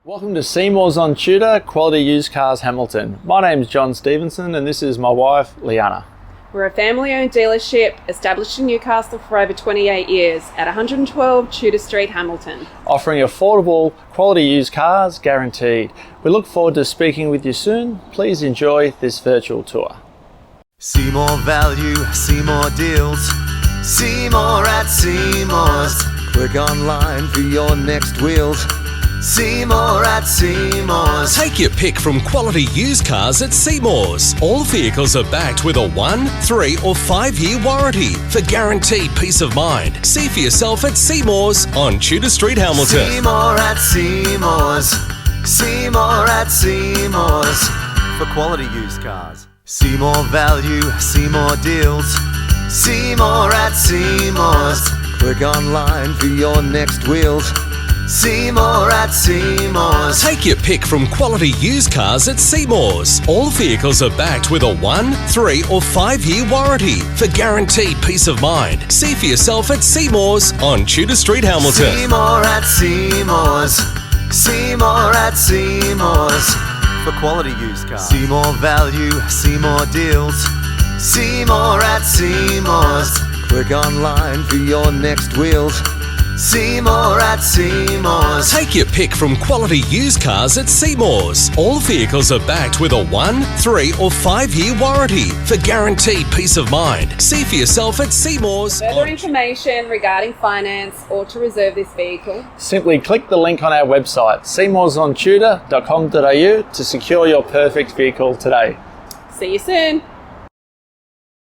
Welcome to Seymour's on Tudor, Quality Used Cars Hamilton. My name's John Stevenson and this is my wife, Leanna. We're a family-owned dealership established in Newcastle for over 28 years at 112 Tudor Street, Hamilton. Offering affordable, quality used cars guaranteed. We look forward to speaking with you soon. Please enjoy this virtual tour. See more value, see more deals. See more at Seymour's. Click online for your next wheels. See more at Seymour's. Take your pick from quality used cars at Seymour's. All vehicles are backed with a 1, 3 or 5 year warranty for guaranteed peace of mind. See for yourself at Seymour's on Tudor Street, Hamilton. See more at Seymour's. See more at Seymour's for quality used cars. See more value, see more deals. See more at Seymour's. Click online for your next wheels. See more at Seymour's. Take your pick from quality used cars at Seymour's. All vehicles are backed with a 1, 3 or 5 year warranty for guaranteed peace of mind. See for yourself at Seymour's on Tudor Street, Hamilton. See more at Seymour's. See more at Seymour's for quality used cars. See more value, see more deals. See more at Seymour's. Click online for your next wheels. See more at Seymour's. Take your pick from quality used cars at Seymour's. All vehicles are backed with a 1, 3 or 5 year warranty for guaranteed peace of mind. See for yourself at Seymour's. Further information regarding finance or to reserve this vehicle, Simply click the link on our website, seymoursontudor.com.au, to secure your perfect vehicle today. see you soon.